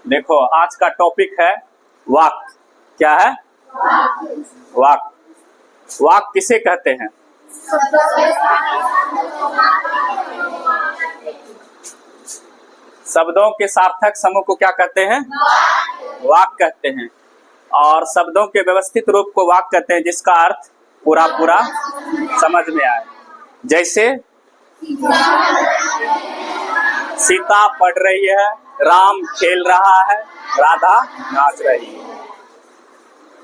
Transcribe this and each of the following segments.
देखो आज का टॉपिक है वाक। क्या है? वाक। वाक किसे कहते हैं? शब्दों के सार्थक समूह को क्या कहते हैं? वाक कहते हैं। और शब्दों के व्यवस्थित रूप को वाक कहते हैं जिसका अर्थ पूरा पूरा समझ में आए। जैसे सीता पढ़ रही है, राम खेल रहा है, राधा नाच रही है,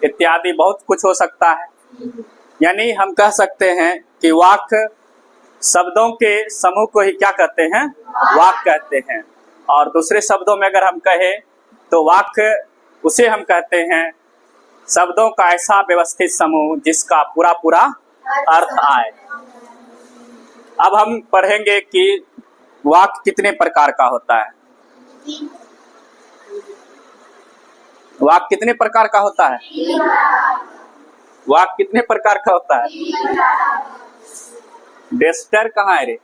इत्यादि बहुत कुछ हो सकता है। यानी हम कह सकते हैं कि वाक शब्दों के समूह को ही क्या कहते हैं? वाक कहते हैं। और दूसरे शब्दों में अगर हम कहें तो वाक उसे हम कहते हैं शब्दों का ऐसा व्यवस्थित समूह जिसका पूरा पूरा अर्थ आए। अब हम पढ़ेंगे कि वाक कितने प्रकार का होता है। वाक कितने प्रकार का होता है? वाक कितने प्रकार का होता है? डेस्टर कहाँ है रे?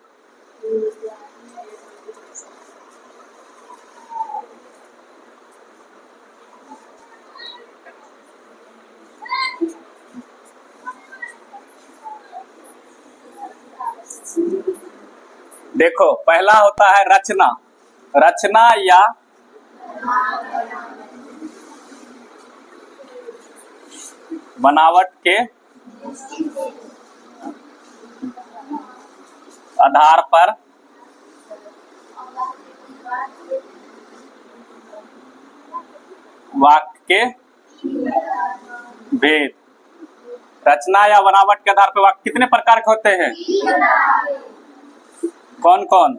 देखो पहला होता है रचना। रचना या बनावट के आधार पर वाक्य के भेद। रचना या बनावट के आधार पर वाक्य कितने प्रकार के होते हैं? कौन कौन?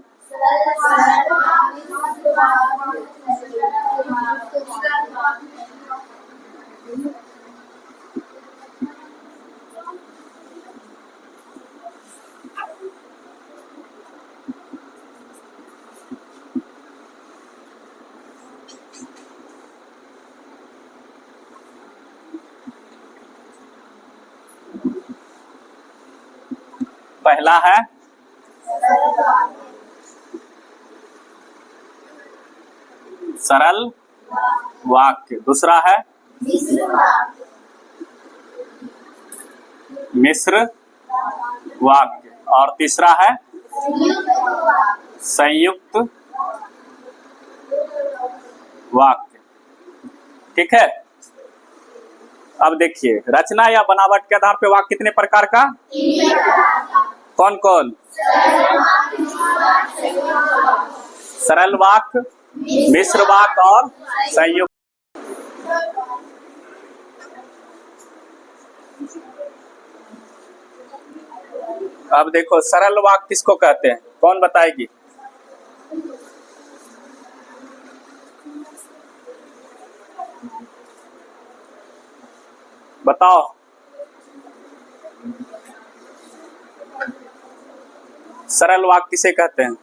पहला है सरल वाक्य, दूसरा है मिश्र वाक्य और तीसरा है संयुक्त वाक्य। ठीक है। अब देखिए रचना या बनावट के आधार पर वाक्य कितने प्रकार का? कौन कौन? सरल वाक्य, मिश्र वाक्य और संयुक्त। अब देखो सरल वाक्य किसको कहते हैं? कौन बताएगी? बताओ। सरल वाक्य किसे कहते हैं?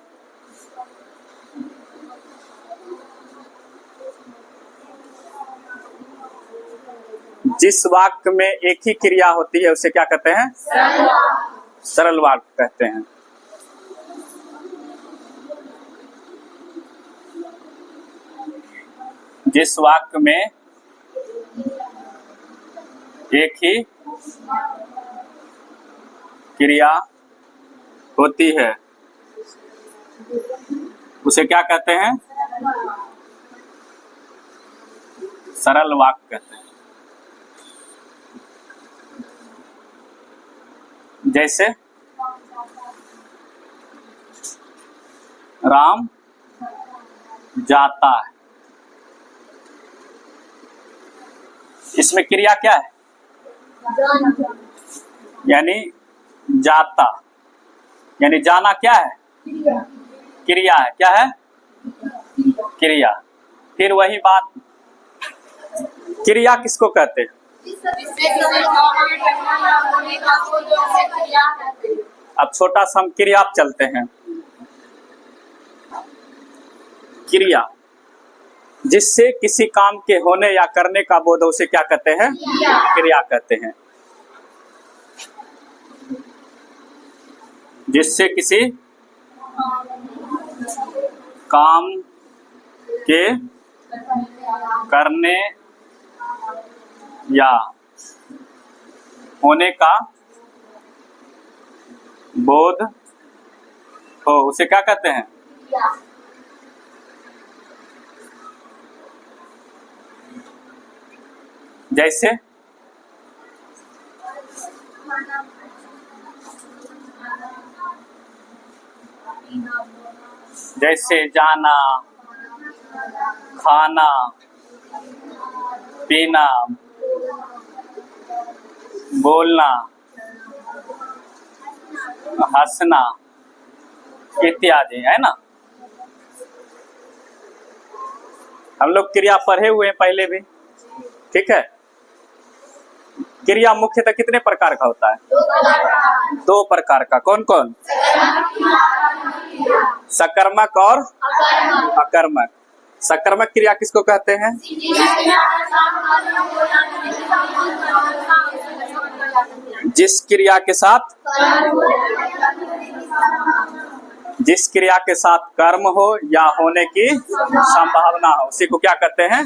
जिस वाक्य में एक ही क्रिया होती है उसे क्या कहते हैं? सरल वाक्य कहते हैं। जिस वाक्य में एक ही क्रिया होती है उसे क्या कहते हैं? सरल वाक्य कहते हैं। जैसे राम जाता है, इसमें क्रिया क्या है? यानी जाता, यानी जाना क्या है? क्रिया है। क्या है? क्रिया। फिर वही बात, क्रिया किसको कहते हैं? अब छोटा सा हम क्रिया चलते हैं। क्रिया जिससे किसी काम के होने या करने का बोध हो उसे क्या कहते हैं? क्रिया कहते हैं। जिससे किसी काम के करने या होने का बोध हो, उसे क्या कहते हैं? जैसे जैसे जाना, खाना, पीना, बोलना, हंसना इत्यादि, है ना। हम लोग क्रिया पढ़े हुए हैं पहले भी, ठीक है। क्रिया मुख्यतः कितने प्रकार का होता है? 2 प्रकार का। कौन कौन? सकर्मक और अकर्मक। सकर्मक क्रिया किसको कहते हैं? जिस क्रिया के साथ कर्म हो या होने की संभावना हो, उसी को क्या कहते हैं?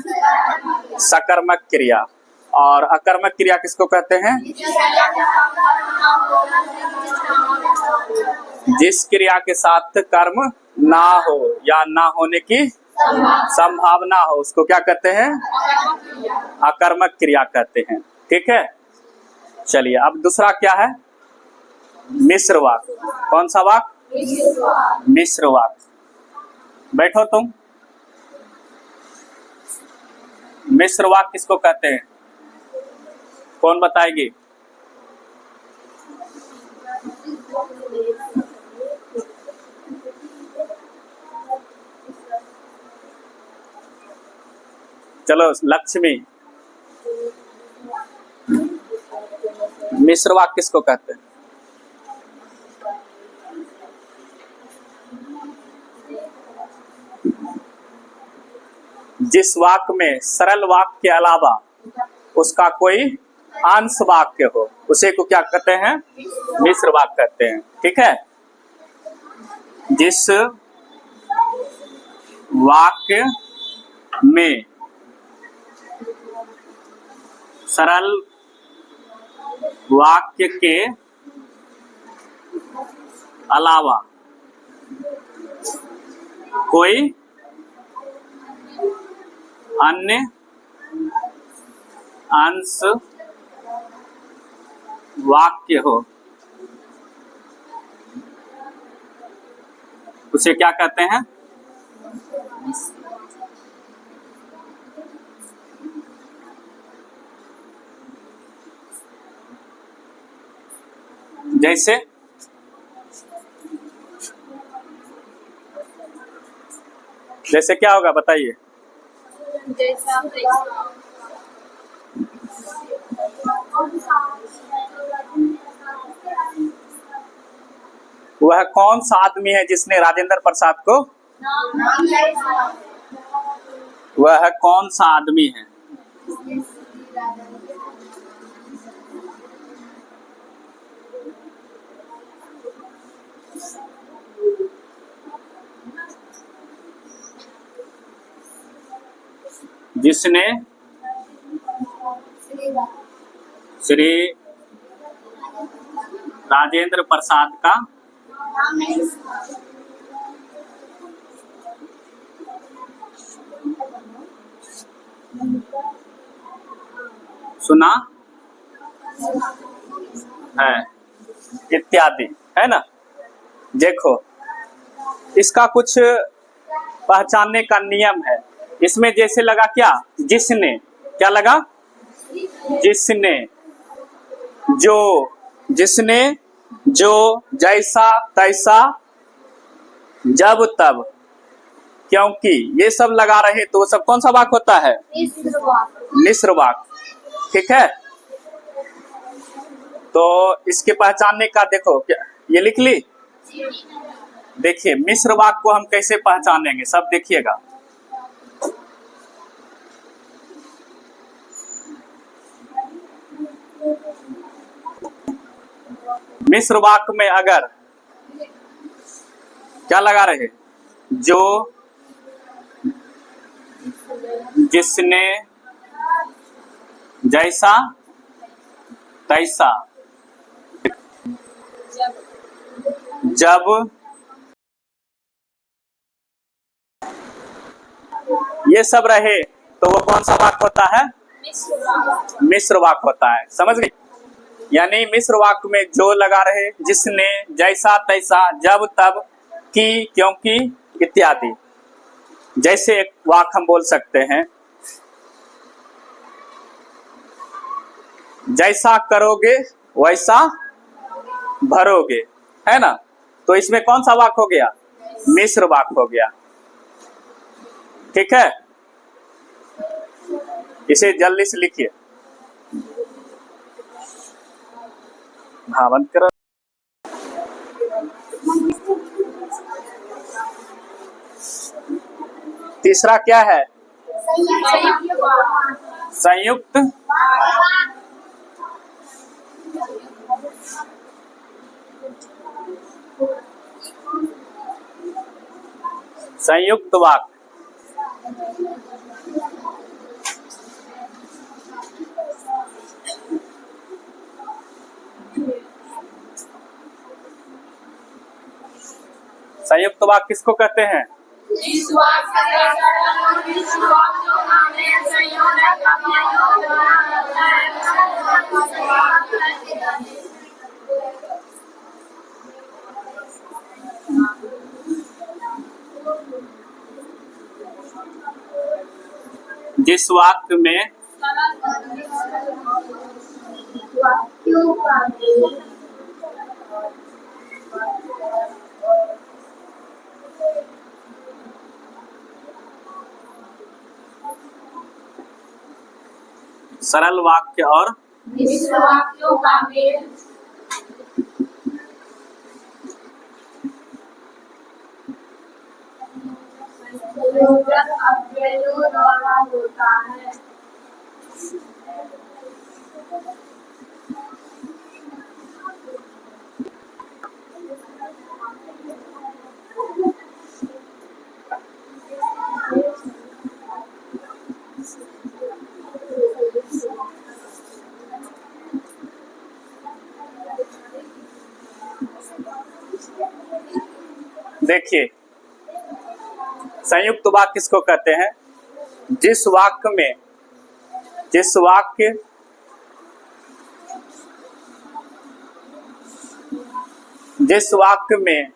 सकर्मक क्रिया। और अकर्मक क्रिया किसको कहते हैं? जिस क्रिया के साथ कर्म ना हो या ना होने की संभावना हो, उसको क्या कहते हैं? अकर्मक क्रिया कहते हैं, ठीक है। चलिए, अब दूसरा क्या है? मिश्र वाक। कौन सा वाक? मिश्र वाक। बैठो तुम। मिश्र वाक किसको कहते हैं? कौन बताएगी? चलो, लक्ष्मी। मिश्र वाक किसको कहते हैं? जिस वाक में सरल वाक के अलावा उसका कोई अंश वाक्य हो, उसे को क्या कहते हैं? मिश्र वाक कहते हैं, ठीक है। जिस वाक्य में सरल वाक्य के अलावा कोई अन्य अंश वाक्य हो, उसे क्या कहते हैं? जैसे जैसे क्या होगा बताइए? वह कौन सा आदमी है जिसने राजेंद्र प्रसाद को? वह कौन सा आदमी है? जिसने श्री राजेंद्र प्रसाद का सुना है, इत्यादि, है ना। देखो, इसका कुछ पहचानने का नियम है। इसमें जैसे लगा क्या? जिसने, क्या लगा? जिसने, जो, जिसने, जो, जैसा, तैसा, जब, तब, क्योंकि, ये सब लगा रहे तो सब कौन सा वाक होता है? मिश्र वाक, ठीक है। तो इसके पहचानने का देखो, क्या ये लिख ली? देखिए, मिश्र वाक को हम कैसे पहचानेंगे, सब देखिएगा। मिश्र वाक में अगर क्या लगा रहे? जो, जिसने जैसा तैसा जब ये सब रहे तो वो कौन सा वाक्य होता है? मिश्र वाक्य होता है। समझ गए? यानी मिश्र वाक्य में जो लगा रहे, जिसने, जैसा तैसा, जब तब, की, क्योंकि इत्यादि। जैसे एक वाक्य हम बोल सकते हैं, जैसा करोगे वैसा भरोगे, है ना? तो इसमें कौन सा वाक्य हो गया? मिश्र वाक्य हो गया। ठीक है, इसे जल्दी से लिखिए। हाँ, बंद करो। तीसरा क्या है? संयुक्त संयुक्त वाक्य। संयुक्त वाक्य किसको कहते हैं? जिस वाक्य में सरल वाक्य और मिश्र वाक्यों का मेल संयोजक अव्ययों द्वारा होता है। देखिए, संयुक्त वाक्य किसको कहते हैं? जिस वाक्य में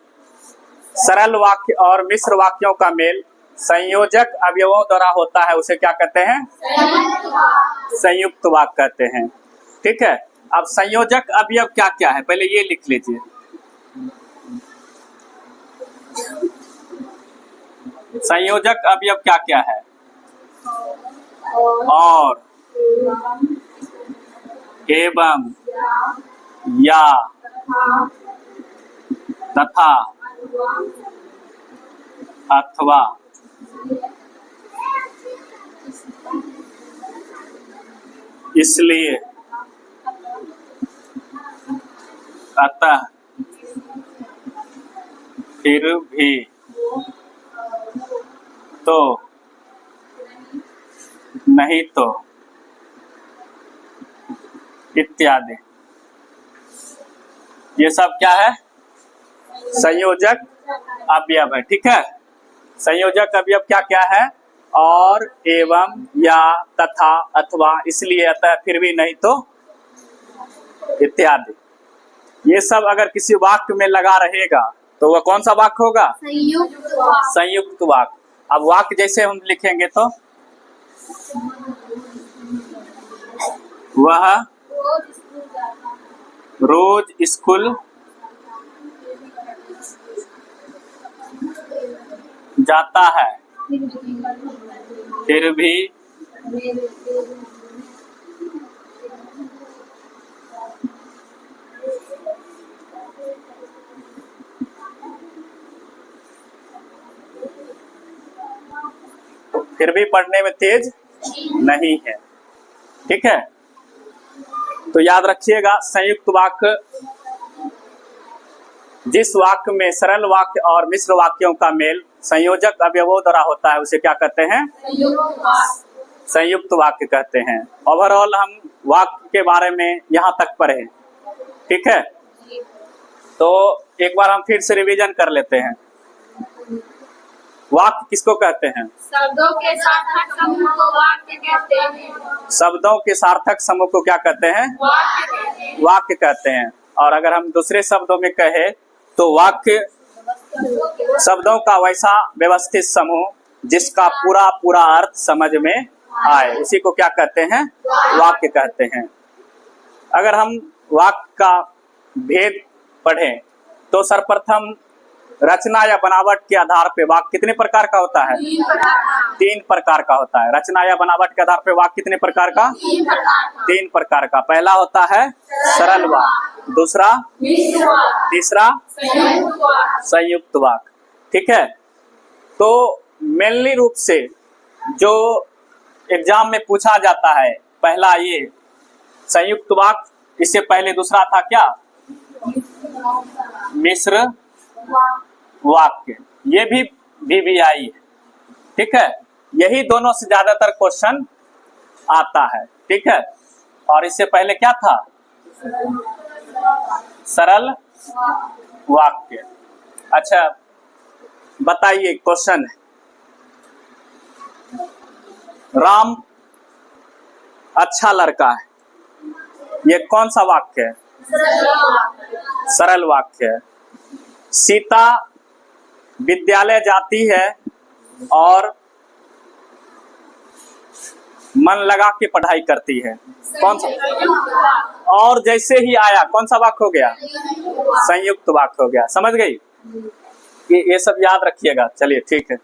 सरल वाक्य और मिश्र वाक्यों का मेल संयोजक अवयवों द्वारा होता है, उसे क्या कहते हैं? संयुक्त वाक्य कहते हैं। ठीक है, अब संयोजक अवयव क्या क्या है, पहले ये लिख लीजिए। संयोजक अवयव क्या क्या है? और, एवं, या, तथा, अथवा, इसलिए, अतः, फिर भी, तो, नहीं तो, इत्यादि। ये सब क्या है? संयोजक अवयव है। ठीक है, संयोजक अवयव क्या क्या है? और, एवं, या, तथा, अथवा, इसलिए, अतः, फिर भी, नहीं तो, इत्यादि। ये सब अगर किसी वाक्य में लगा रहेगा तो वह कौन सा वाक्य होगा? संयुक्त वाक्य। अब वाक्य जैसे हम लिखेंगे तो वह रोज स्कूल जाता है, फिर भी पढ़ने में तेज नहीं है। ठीक है, तो याद रखिएगा, संयुक्त वाक्य जिस वाक्य में सरल वाक्य और मिश्र वाक्यों का मेल संयोजक अवयवों द्वारा होता है उसे क्या कहते हैं? संयुक्त वाक्य कहते हैं। ओवरऑल हम वाक्य के बारे में यहाँ तक पढ़े, ठीक है। तो एक बार हम फिर से रिवीजन कर लेते हैं। वाक्य किसको कहते हैं? शब्दों के सार्थक समूह को वाक्य कहते हैं। शब्दों के सार्थक समूह को क्या कहते हैं? वाक्य कहते हैं। वाक्य कहते हैं। और अगर हम दूसरे शब्दों में कहे तो वाक्य शब्दों का वैसा व्यवस्थित समूह जिसका पूरा पूरा अर्थ समझ में आए, उसी को क्या कहते हैं? वाक्य कहते हैं। अगर हम वाक्य का भेद पढ़ें तो सर्वप्रथम रचना या बनावट के आधार पे वाक्य कितने प्रकार का होता है? 3 प्रकार का होता है। रचना या बनावट के आधार पे वाक्य कितने प्रकार का? 3 प्रकार का। पहला होता है सरल वाक्य, दूसरा, तीसरा संयुक्त वाक्य, ठीक है। तो मेनली रूप से जो एग्जाम में पूछा जाता है, पहला ये संयुक्त वाक्य, इससे पहले दूसरा था क्या? मिश्र वाक्य, ये भी VVI है, ठीक है। यही दोनों से ज्यादातर क्वेश्चन आता है, ठीक है। और इससे पहले क्या था? सरल वाक्य। अच्छा बताइए, क्वेश्चन है, राम अच्छा लड़का है, ये कौन सा वाक्य है? सरल वाक्य है। सीता विद्यालय जाती है और मन लगा के पढ़ाई करती है, कौन सा? और जैसे ही आया, कौन सा वाक्य हो गया? संयुक्त वाक्य हो गया। समझ गई? ये सब याद रखिएगा। चलिए ठीक है।